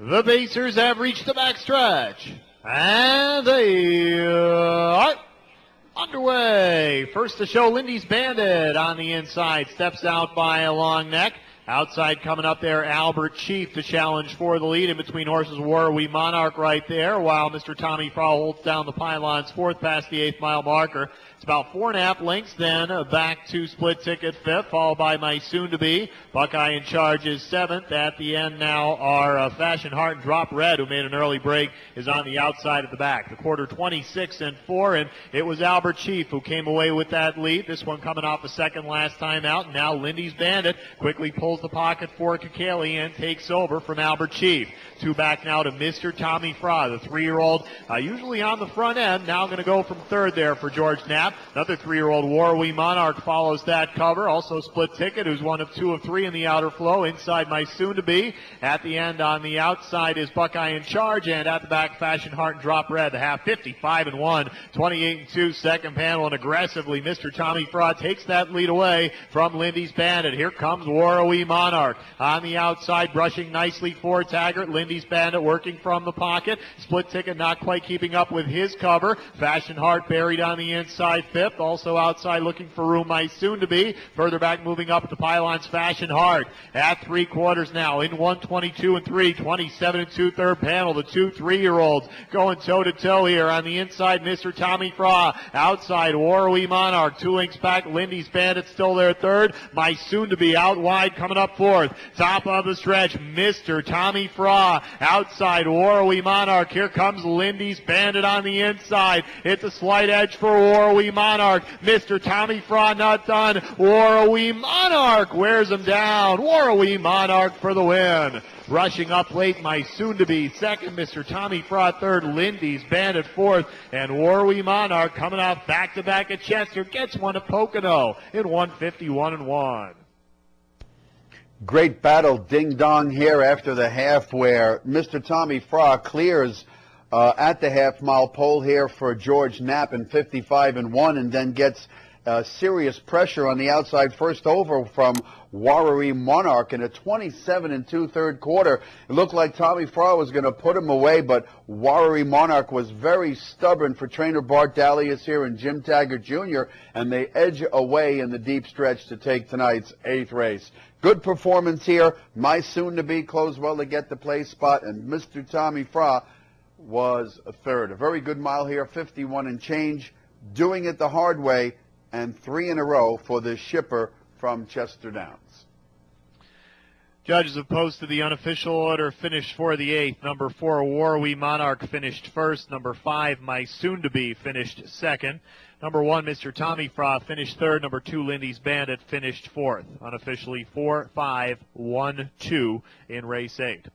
The Pacers have reached the backstretch, and they are underway. First to show, Lindy's Bandit on the inside, steps out by a long neck. Outside coming up there, Albert Chief to challenge for the lead. In between horses, Warrawee Monarch right there, while Mr. Tommy Frau holds down the pylons fourth past the 8th mile marker. It's about 4.5 lengths then back to Split Ticket fifth, followed by my soon-to-be. Buckeye in charge is seventh. At the end now are Fashion Heart and Drop Red, who made an early break, is on the outside of the back. The quarter 26 and 4, and it was Albert Chief who came away with that lead. This one coming off a second last time out. Now Lindy's Bandit quickly pulls the pocket for Kakali and takes over from Albert Chief. Two back now to Mr. Tommy Fra, the 3-year-old, usually on the front end, now going to go from third there for George Knapp. Another 3-year-old, Warrawee Monarch, follows that cover. Also Split Ticket, who's one of 2 of 3 in the outer flow. Inside my soon-to-be. At the end on the outside is Buckeye in charge, and at the back, Fashion Heart and Drop Red. The half 55-1, 28-2, second panel, and aggressively Mr. Tommy Fra takes that lead away from Lindy's Bandit. Here comes Warrawee Monarch on the outside, brushing nicely for Taggart. Lindy's Bandit working from the pocket. Split Ticket not quite keeping up with his cover. Fashion Heart buried on the inside fifth. Also outside looking for room, my soon-to-be. Further back moving up the pylons, Fashion Heart at 3/4 now in 1:22 and 3, 27 and 2 third panel. The 2 3-year-olds going toe-to-toe here on the inside. Mr. Tommy Fra outside, Warrawee Monarch 2 lengths back. Lindy's Bandit still there third. My soon-to-be out wide coming up fourth. Top of the stretch, Mr. Tommy Fra outside, Warrawee Monarch. Here comes Lindy's Bandit on the inside. It's a slight edge for Warrawee Monarch. Mr. Tommy Fra not done. Warrawee Monarch wears him down. Warrawee Monarch for the win. Rushing up late, my soon-to-be second, Mr. Tommy Fra third, Lindy's Bandit fourth, and Warrawee Monarch coming off back-to-back at Chester gets one at Pocono in 1:51-1. Great battle ding-dong here after the half, where Mr. Tommy Fra clears at the half-mile pole here for George Knapp in 55-1, and then gets serious pressure on the outside first over from Warrawee Monarch in a 27-2 third quarter. It looked like Tommy Fra was going to put him away, but Warrawee Monarch was very stubborn for trainer Bart Dalius here and Jim Taggart Jr., and they edge away in the deep stretch to take tonight's 8th race. Good performance here. My soon-to-be closed well to get the place spot, and Mr. Tommy Fra was a third. A very good mile here, 51 and change, doing it the hard way, and 3 in a row for the shipper from Chester Downs. Judges have posted the unofficial order. Finished for the 8th. Number 4, Warrawee Monarch, finished first. Number 5, my soon-to-be, finished second. Number 1, Mr. Tommy Fra, finished third. Number 2, Lindy's Bandit, finished fourth. Unofficially 4-5-1-2 in race 8.